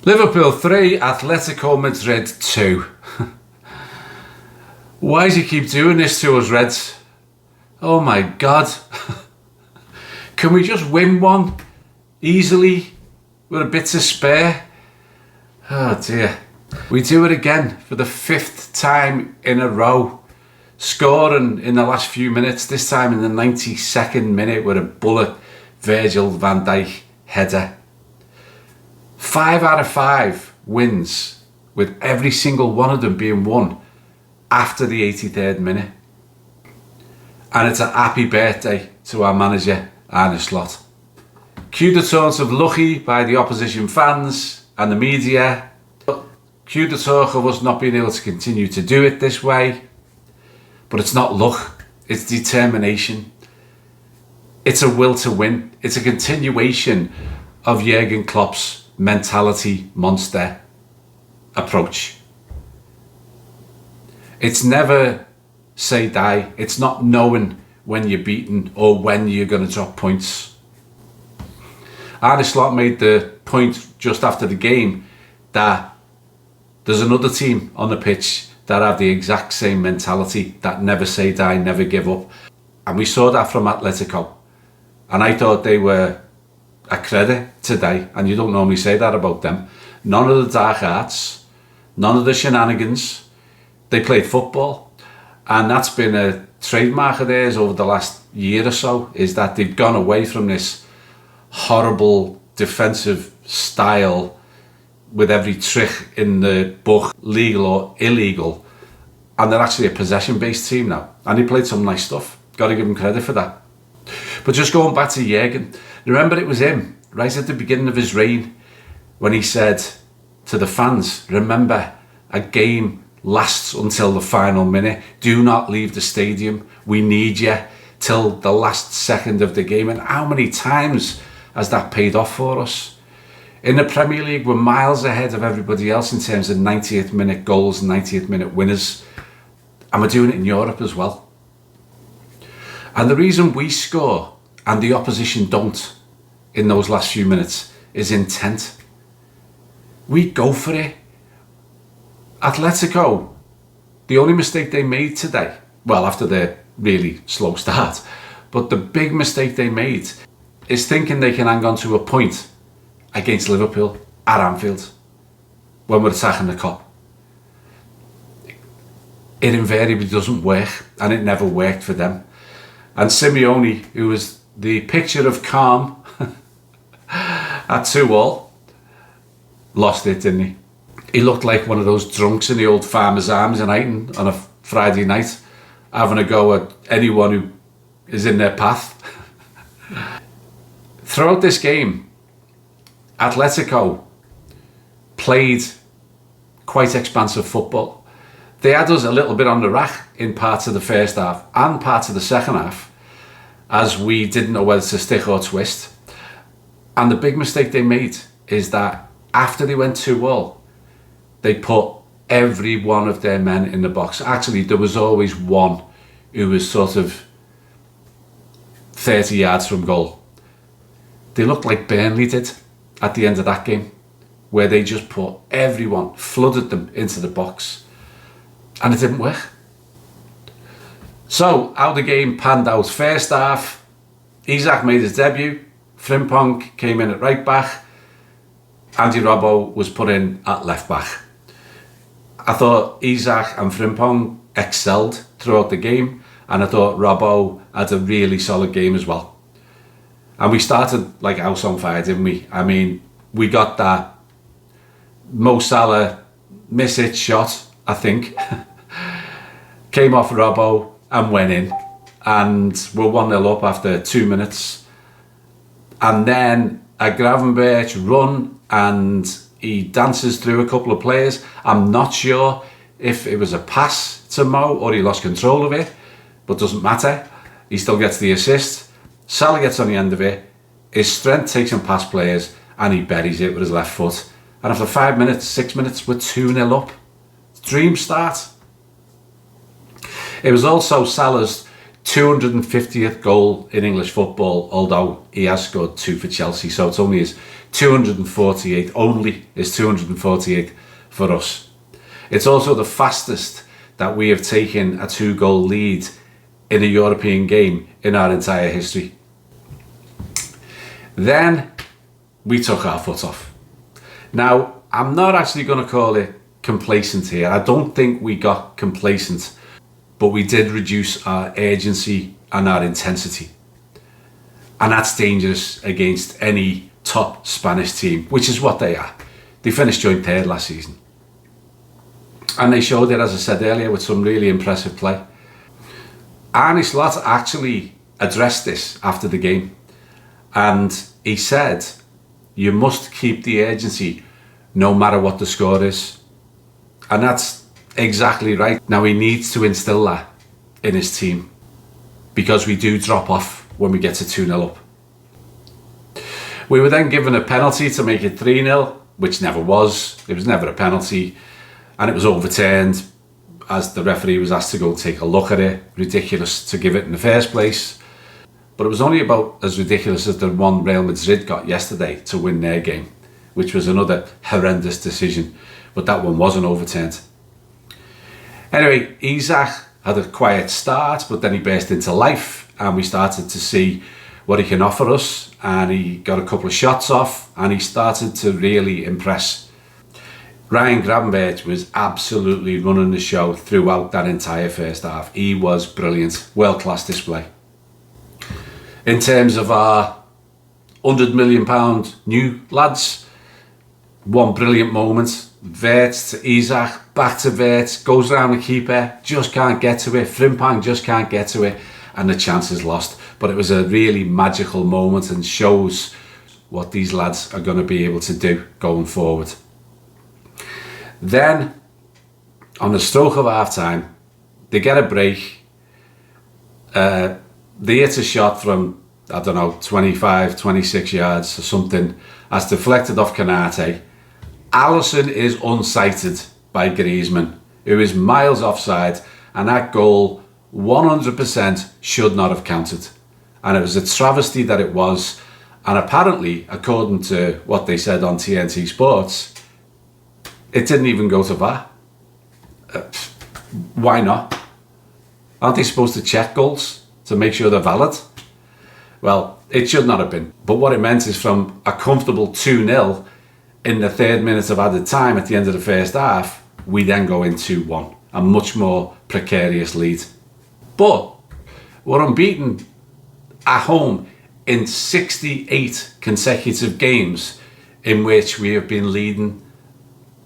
Liverpool 3, Atletico Madrid 2. Why do you keep doing this to us, Reds? Oh my God. Can we just win one easily with a bit to spare? Oh dear. We do it again for the 5th time in a row. Scoring in the last few minutes, this time in the 92nd minute with a bullet Virgil van Dijk header. 5 out of 5 wins, with every single one of them being won after the 83rd minute. And it's a happy birthday to our manager, Arne Slot. Cue the taunts of lucky by the opposition fans and the media. Cue the talk of us not being able to continue to do it this way. But it's not luck, it's determination. It's a will to win. It's a continuation of Jurgen Klopp's mentality monster approach. It's never say die. It's not knowing when you're beaten or when you're going to drop points. Arne Slot made the point just after the game that there's another team on the pitch that have the exact same mentality, that never say die, never give up. And we saw that from Atletico. And I thought they were a credit today, and you don't normally say that about them. None of the dark arts, none of the shenanigans. They played football, and that's been a trademark of theirs over the last year or so, is that they've gone away from this horrible defensive style with every trick in the book, legal or illegal, and they're actually a possession-based team now, and they played some nice stuff. Got to give them credit for that. But just going back to Jurgen, remember it was him, right at the beginning of his reign, when he said to the fans, remember, a game lasts until the final minute. Do not leave the stadium. We need you till the last second of the game. And how many times has that paid off for us? In the Premier League, we're miles ahead of everybody else in terms of 90th minute goals and 90th minute winners. And we're doing it in Europe as well. And the reason we score and the opposition don't in those last few minutes is intent. We go for it. Atletico, the only mistake they made today, well, after their really slow start, but the big mistake they made is thinking they can hang on to a point against Liverpool at Anfield when we're attacking the Kop. It invariably doesn't work, and it never worked for them. And Simeone, who was the picture of calm at 2-2, lost it, didn't he? He looked like one of those drunks in the old Farmer's Arms in Eighton on a Friday night, having a go at anyone who is in their path. Throughout this game, Atletico played quite expansive football. They had us a little bit on the rack in parts of the first half and parts of the second half, as we didn't know whether to stick or twist. And the big mistake they made is that after they went 2-2, they put every one of their men in the box. Actually, there was always one who was sort of 30 yards from goal. They looked like Burnley did at the end of that game, where they just put everyone, flooded them into the box, and it didn't work. So, how the game panned out: first half, Isak made his debut, Frimpong came in at right back, Andy Robbo was put in at left back. I thought Isak and Frimpong excelled throughout the game, and I thought Robbo had a really solid game as well. And we started like house on fire, didn't we? I mean, we got that Mo Salah miss-it shot, I think, came off Robbo and went in, and we're 1-0 up after 2 minutes. And then a Gravenberch run, and he dances through a couple of players. I'm not sure if it was a pass to Mo or he lost control of it, but doesn't matter. He still gets the assist. Salah gets on the end of it. His strength takes him past players, and he buries it with his left foot. And after 5 minutes, 6 minutes, we're 2-0 up. Dream start. It was also Salah's 250th goal in English football, although he has scored 2 for Chelsea, so it's only his 248th, only his 248th for us. It's also the fastest that we have taken a 2-goal lead in a European game in our entire history. Then we took our foot off. Now, I'm not actually going to call it complacent here. I don't think we got complacent, but we did reduce our urgency and our intensity. And that's dangerous against any top Spanish team, which is what they are. They finished joint third last season. And they showed it, as I said earlier, with some really impressive play. Arne Slot actually addressed this after the game. And he said, you must keep the urgency no matter what the score is. And that's exactly right. Now he needs to instill that in his team, because we do drop off when we get to 2-0 up. We were then given a penalty to make it 3-0, which never was. It was never a penalty, and it was overturned as the referee was asked to go take a look at it. Ridiculous to give it in the first place. But it was only about as ridiculous as the one Real Madrid got yesterday to win their game, which was another horrendous decision, but that one wasn't overturned. Anyway, Isak had a quiet start, but then he burst into life and we started to see what he can offer us, and he got a couple of shots off and he started to really impress. Ryan Gravenberch was absolutely running the show throughout that entire first half. He was brilliant, world-class display. In terms of our £100 million new lads, one brilliant moment. Wirtz to Isak, back to Wirtz, goes around the keeper, just can't get to it. Frimpong just can't get to it, and the chance is lost. But it was a really magical moment and shows what these lads are going to be able to do going forward. Then, on the stroke of half time, they get a break. They hit a shot from, I don't know, 25, 26 yards or something, as deflected off Canate. Alisson is unsighted by Griezmann, who is miles offside, and that goal 100% should not have counted. And it was a travesty that it was, and apparently, according to what they said on TNT Sports, it didn't even go to VAR. Why not? Aren't they supposed to check goals to make sure they're valid? Well, it should not have been. But what it meant is from a comfortable 2-0 in the 3rd minute of added time at the end of the first half, we then go in 2-1, a much more precarious lead. But we're unbeaten at home in 68 consecutive games in which we have been leading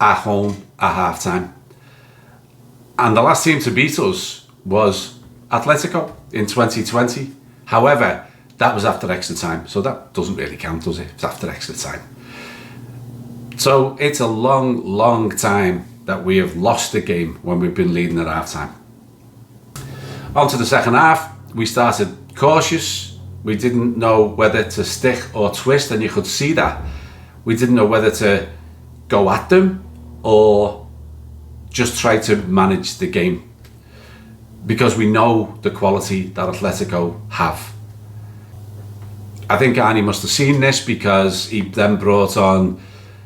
at home at half-time. And the last team to beat us was Atletico in 2020. However, that was after extra time, so that doesn't really count, does it? It's after extra time. So it's a long, long time that we have lost a game when we've been leading at half-time. On to the second half, we started cautious. We didn't know whether to stick or twist, and you could see that. We didn't know whether to go at them or just try to manage the game, because we know the quality that Atletico have. I think Arnie must have seen this, because he then brought on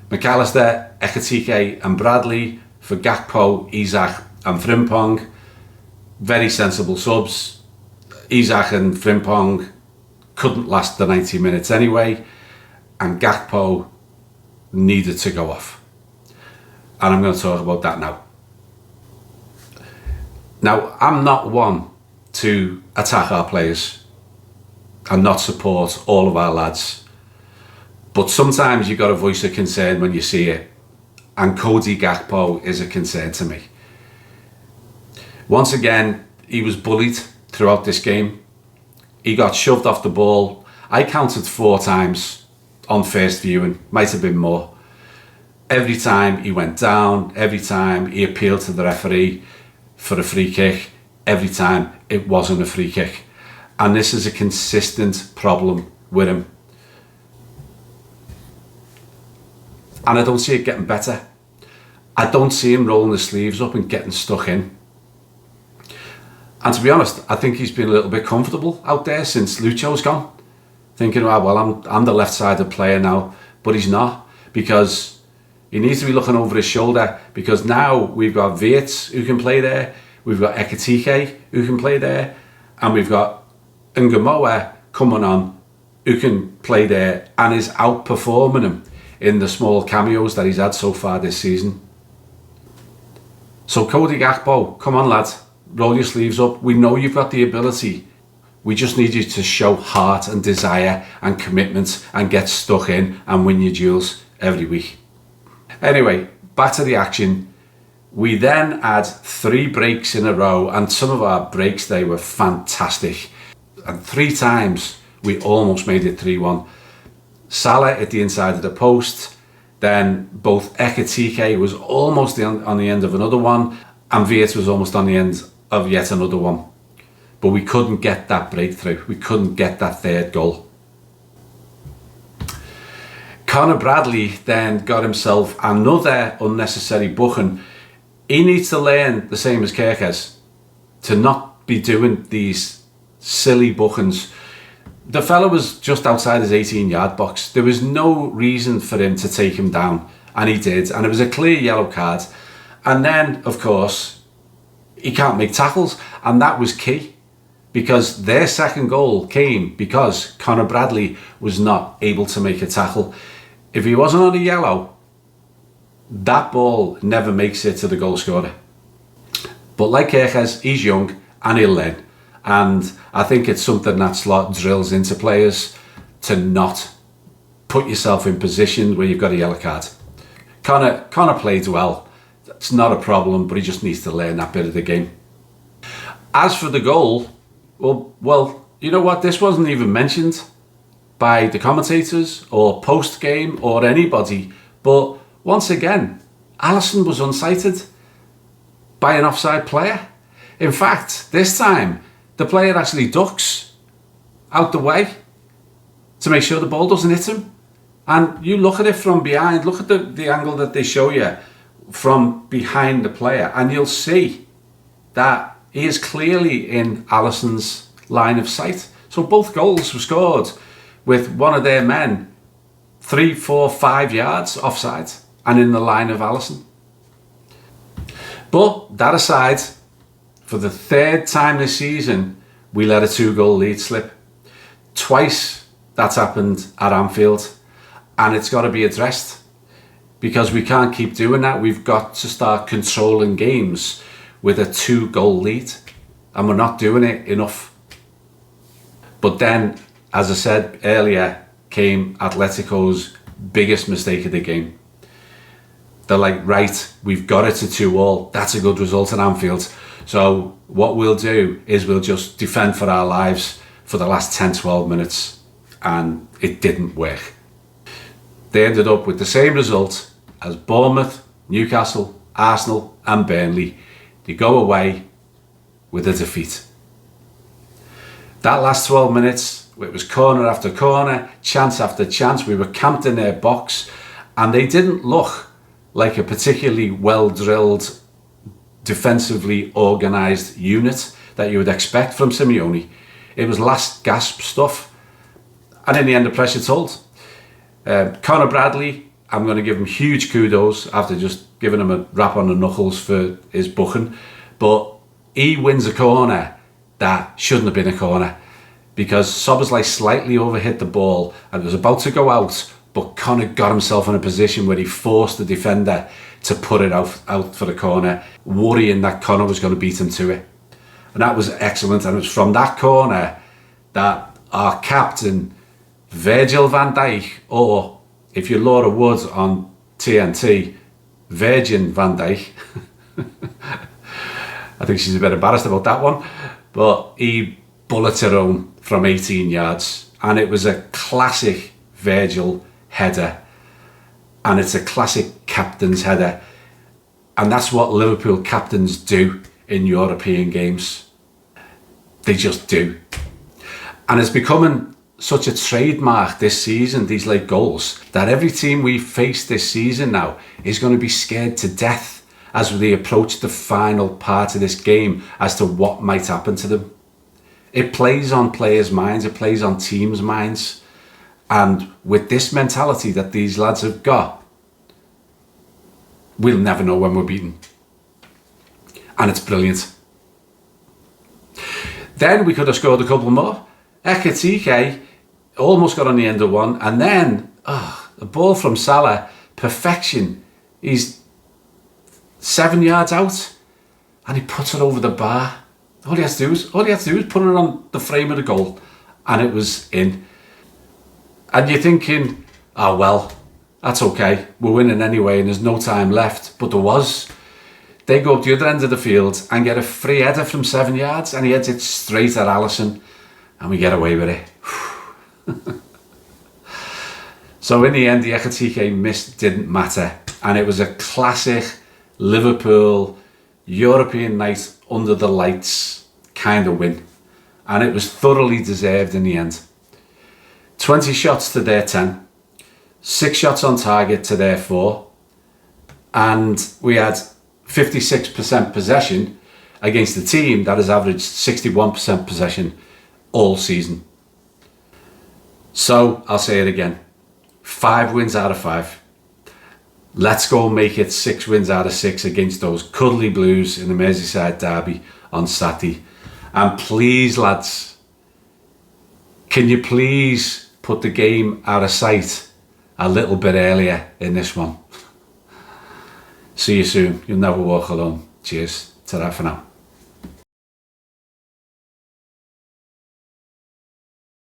McAllister, Ekitike and Bradley for Gakpo, Isak and Frimpong. Very sensible subs. Isak and Frimpong couldn't last the 90 minutes anyway, and Gakpo needed to go off. And I'm going to talk about that now. Now, I'm not one to attack our players and not support all of our lads. But sometimes you've got to voice a concern when you see it. And Cody Gakpo is a concern to me. Once again, he was bullied throughout this game. He got shoved off the ball. I counted 4 times on first viewing, might have been more. Every time he went down, every time he appealed to the referee for a free kick, every time it wasn't a free kick. And this is a consistent problem with him. And I don't see it getting better. I don't see him rolling his sleeves up and getting stuck in. And to be honest, I think he's been a little bit comfortable out there since Lucho's gone. Thinking, oh, well, I'm the left-sided player now. But he's not, because he needs to be looking over his shoulder, because now we've got Wirtz who can play there, we've got Ekitike who can play there, and we've got YNWA coming on who can play there and is outperforming him in the small cameos that he's had so far this season. So Cody Gakpo, come on lad, roll your sleeves up. We know you've got the ability. We just need you to show heart and desire and commitment and get stuck in and win your duels every week. Anyway, back to the action. We then had 3 breaks in a row, and some of our breaks, they were fantastic. And 3 times we almost made it 3-1. Salah at the inside of the post, then both Ekitike was almost on the end of another one, and Wirtz was almost on the end of yet another one. But we couldn't get that breakthrough. We couldn't get that 3rd goal. Conor Bradley then got himself another unnecessary booking. He needs to learn the same as Kerkez, to not be doing these silly bookings. The fella was just outside his 18-yard box. There was no reason for him to take him down, and he did, and it was a clear yellow card. And then, of course, he can't make tackles, and that was key, because their 2nd goal came because Conor Bradley was not able to make a tackle. If he wasn't on a yellow, that ball never makes it to the goal scorer. But like Kerkez, he's young and he'll learn. And I think it's something that Slot drills into players, to not put yourself in position where you've got a yellow card. Conor played well. It's not a problem, but he just needs to learn that bit of the game. As for the goal, well, you know what? This wasn't even mentioned by the commentators or post-game or anybody. But once again, Alisson was unsighted by an offside player. In fact, this time, the player actually ducks out the way to make sure the ball doesn't hit him. And you look at it from behind, look at the angle that they show you from behind the player, and you'll see that he is clearly in Alisson's line of sight. So both goals were scored with one of their men 3, 4, 5 yards offside and in the line of Alisson. But that aside, for the 3rd time this season, we let a 2-goal lead slip. Twice that's happened at Anfield, and it's got to be addressed, because we can't keep doing that. We've got to start controlling games with a 2-goal lead, and we're not doing it enough. But then, as I said earlier, came Atletico's biggest mistake of the game. They're like, right, we've got it to 2-2. That's a good result in Anfield. So what we'll do is we'll just defend for our lives for the last 10-12 minutes. And it didn't work. They ended up with the same result as Bournemouth, Newcastle, Arsenal and Burnley. They go away with a defeat. That last 12 minutes, it was corner after corner, chance after chance. We were camped in their box, and they didn't look like a particularly well-drilled, defensively organised unit that you would expect from Simeone. It was last gasp stuff, and in the end the pressure told. Conor Bradley, I'm going to give him huge kudos after just giving him a rap on the knuckles for his booking, but he wins a corner that shouldn't have been a corner, because Szoboszlai slightly overhit the ball and it was about to go out, but Conor got himself in a position where he forced the defender to put it out for the corner, worrying that Conor was going to beat him to it. And that was excellent, and it was from that corner that our captain, Virgil van Dijk, or if you're Laura Wood on TNT, Virgin van Dijk, I think she's a bit embarrassed about that one, but he bullets it home from 18 yards, and it was a classic Virgil header, and it's a classic captain's header, and that's what Liverpool captains do in European games. They just do. And it's becoming such a trademark this season, these late goals, that every team we face this season now is going to be scared to death as they approach the final part of this game as to what might happen to them. It plays on players' minds, it plays on teams' minds. And with this mentality that these lads have got, we'll never know when we're beaten. And it's brilliant. Then we could have scored a couple more. Ekitike almost got on the end of one. And then, the ball from Salah, perfection. He's 7 yards out and he puts it over the bar. All he has to do is put it on the frame of the goal and it was in. And you're thinking, oh well, that's okay. We're winning anyway and there's no time left. But there was. They go up the other end of the field and get a free header from 7 yards and he heads it straight at Alisson and we get away with it. So in the end, the Ekitike miss didn't matter. And it was a classic Liverpool European night under the lights kind of win. And it was thoroughly deserved in the end. 20 shots to their 10. 6 shots on target to their 4. And we had 56% possession against a team that has averaged 61% possession all season. So I'll say it again. 5 wins out of 5. Let's go make it 6 wins out of 6 against those cuddly Blues in the Merseyside derby on Saturday. And please, lads, can you please put the game out of sight a little bit earlier in this one? See you soon. You'll never walk alone. Cheers. Ta-ra for now.